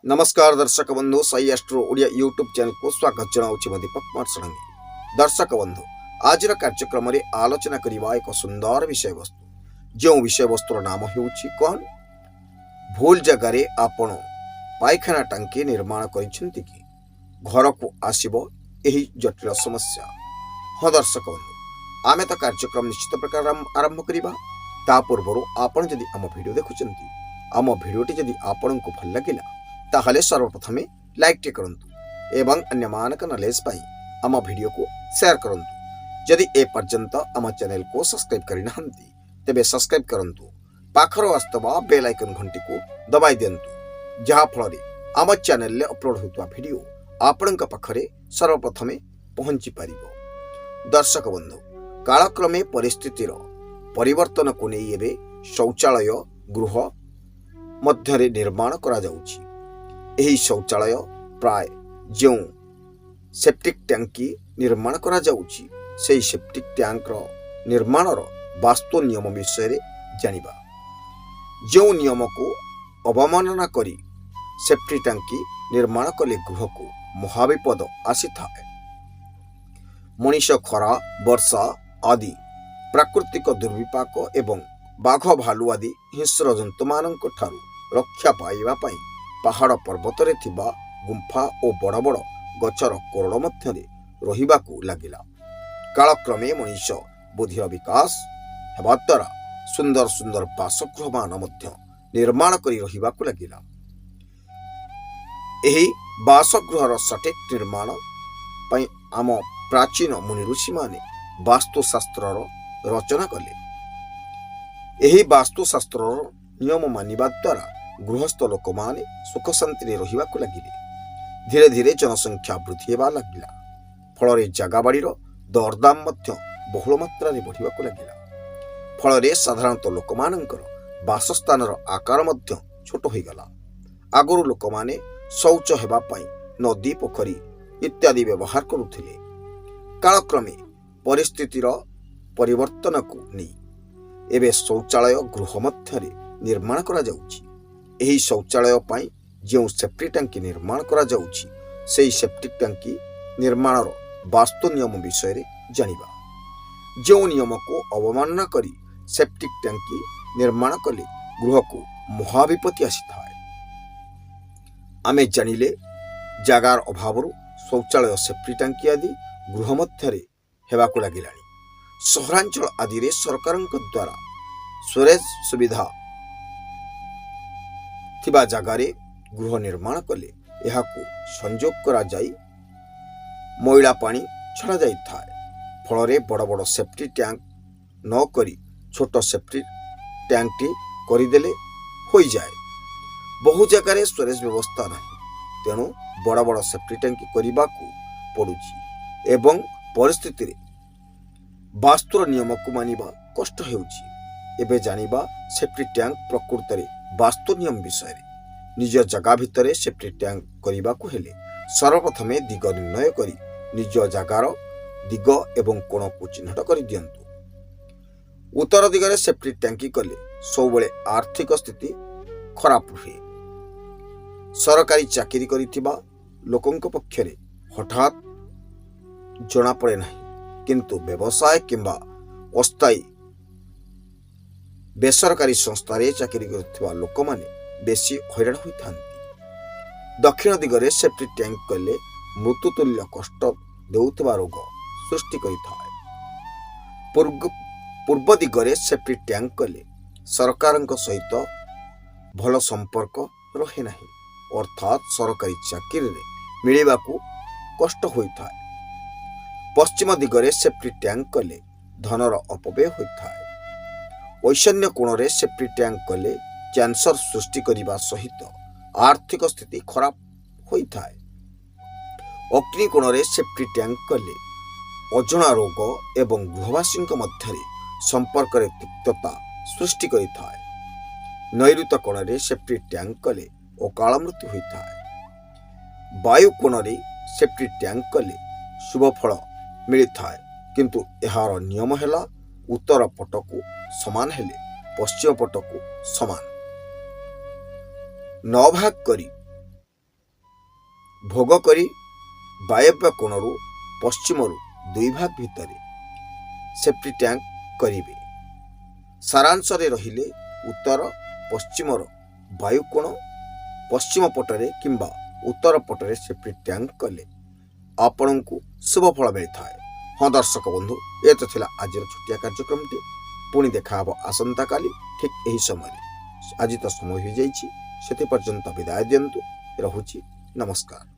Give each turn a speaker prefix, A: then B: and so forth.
A: नमस्कार दर्शक बंधु Sai astro Odia YouTube channel को स्वागत जनाऊँ मैं दीपक कुमार षडंगी। दर्शक बंधु आज कार्यक्रम में आलोचना करने एक सुंदर विषय वस्तु जो विषय वस्तुर नाम हो कौन भूल जगार आपण पायखाना टांकी निर्माण करिसेंति कि घर को आसीबो एही जटिल समस्या। हाँ दर्शक बंधु आमे तो कार्यक्रम निश्चित प्रकार आरंभ करिबा। ता पूर्व आपण जदि आम वीडियो देखुचंती आम वीडियोटी जदि आपण को भल लगिला ताहले सर्वप्रथमे लाइक टे करंतु एवं अन्य मानक नॉलेज पाई आम वीडियो को शेयर करंतु। जदि ए पर्यंत आम चैनल को सब्सक्राइब करिनाहंती तेबे सब्सक्राइब करंतु पाखर वास्तव बेल आइकन घंटी को दबाई दियंतु जहा फल आम चैनल ले अपलोड होता वीडियो आपणक पाखरे सर्वप्रथमे पहुंची पारिबो। दर्शक बंधु कालक्रमे परिस्थितिर परिवर्तन को नहीं एबे शौचालय गृह मध्यरे निर्माण करा जाउछि। एही शौचालय प्राय जो सेप्टिक टैंकी निर्माण करा जाउछि सेही सेप्टिक टैंक निर्माणर वास्तु नियम विषय रे जानिबा। जो नियम को अवमानना करी सेप्टिक टैंकी निर्माण कले गृह को महाविपद आसी थाए। मनीष खरा वर्षा आदि प्राकृतिक दुर्विपाक एवं बाघ भालू आदि हिंस्र जंतु मानक ठारू रक्षा पाइबा पई पहाड़ पर्वत रे थिबा गुंफा और बड़ बड़ गचर कोरड़ मध्य रहिबाकू लागिला। कालक्रमे मनीष बुद्धिर विकास हेबा द्वारा सुंदर सुंदर बासगृह मान मध्य निर्माण करी रहिबाकू लागिला। एही बासगृहर सटीक निर्माण पई आम प्राचीन मुनि ऋषि माने वास्तुशास्त्रर रचना कले। एही वास्तुशास्त्रर नियम मानिबा द्वारा गृहस्थ लोक माने सुख शांति रहिबाकू लागिले। धीरे धीरे जनसंख्या वृद्धि हेबा लागिला। फल जगह बाड़ीर दरदाम मध्य बहुल मात्रा बढ़िबाकू लागिला। फल साधारणतः लोक मानकर बासस्थानर आकार मध्य छोट हो गला। आगुरु लोक माने शौच हेबा पई नदी पोखरी इत्यादि व्यवहार करुथिले। कालक्रमे परिस्थितिर परिवर्तन को नहीं एबे शौचालय गृह मध्य निर्माण करा जाउछि। एही शौचालय पाई जो सेप्टिक टैंकी निर्माण करा जाउछि सेही सेप्टिक टैंकी निर्माणर वास्तु नियम विषय रे जानिबा। जो नियम को अवमानना करी सेप्टिक टैंकी निर्माण कले गृह को महाविपत्ति आसी थाए। आमे जानिले जगार अभाव शौचालय सेप्टिक टैंकी आदि गृह मध्य हेबाकू लागिलानी। सहरांचल आदि रे सरकारक द्वारा स्टोरेज सुविधा थिबा जगारे गृह निर्माण कले एहाकू संयोग करा जाई मैला पानी छड़ा जाई थाए। फल रे बड़ बड़ सेप्टिक टैंक न करी छोट सेप्टिक टैंक टी करिदेले होई जाए। बहु जगार स्टोरेज व्यवस्था नहीं तेणु बड़ बड़ सेप्टिक टैंक करिबाकू पड़ुछि एवं परिस्थिति रे वास्तुर नियम को मानिबा कष्ट हेउछि। एबे जानिबा सेप्टिक टैंक प्रकृति रे वास्तु नियम विषय रे। निज जगह भितर सेप्टिक टैंक करिबाकू हेले सर्वप्रथमे दिग निर्णय करी निज जगार दिग एवं कोण को चिन्हट कर दियंतु। उत्तर दिगरे सेप्टिक टैंकी कले सबले आर्थिक स्थिति खराब हुए। सरकारी चाकरी करिथिबा लोकंक पक्षरे हठात जना पड़े नहीं किंतु व्यवसाय किंबा अस्थायी बेसरकारी संस्था रे चाकरी करथिबा लोक माने बेसी हैरान होइथांती। दक्षिण दिगरे सेप्टिक टैंक कले मृत्युतुल्य कष्ट देउथबा रोग सृष्टि करिथाय। पूर्व दिगरे सेप्टिक टैंक कले सरकारक सहित भल संपर्क रहे नहीं अर्थात सरकारी चाकरी रे मिलिबाकू कष्ट होइथाय। पश्चिम दिगरे सेप्टिक टैंक कले धनर अपव्यय होइथाय। ईशान्य कोण रे सेप्टिक टैंक कले कैंसर सृष्टि करिबा सहित आर्थिक स्थिति खराब होइथाय। अग्नि कोण रे सेप्टिक टैंक कले अजଣା रोग एवं गृहवासी मध्य संपर्क रे तिक्तता सृष्टि करिथाय। नैऋत्य कोण रे सेप्टिक टैंक कले अकाल मृत्यु होइथाय। वायु कोण रे सेप्टिक टैंक कले शुभ फल मिलिथाय किंतु एहार नियम हेला उत्तर पट को समान हेले पश्चिम पट को समान। 9 भाग करी ଭୋଗ କରି ବାୟବ୍ୟ କୋଣରୁ ପଶ୍ଚିମରୁ 2 ଭାଗ ଭିତରେ ସେଫ୍ଟି ଟ୍ୟାଙ୍କ କରିବେ। ସାରାଂଶରେ ରହିଲେ ଉତ୍ତର ପଶ୍ଚିମର ବାୟୁକୋଣ ପଶ୍ଚିମ ପଟରେ କିମ୍ବା ଉତ୍ତର ପଟରେ ସେଫ୍ଟି ଟ୍ୟାଙ୍କ କଲେ ଆପଣଙ୍କୁ ଶୁଭ ଫଳ ମିଳିଥାଏ। ହଁ ଦର୍ଶକ ବନ୍ଧୁ, ଏ ତ ଥିଲା ଆଜିର ଛୋଟିଆ କାର୍ଯ୍ୟକ୍ରମଟି। ପୁଣି ଦେଖାହେବ ଆସନ୍ତାକାଲି ଠିକ୍ ଏହି ସମୟରେ। ଆଜି ତ ସମୟ ହୋଇଯାଇଛି, ସେଥିପର୍ଯ୍ୟନ୍ତ ବିଦାୟ ଦିଅନ୍ତୁ। ରହୁଛି, ନମସ୍କାର।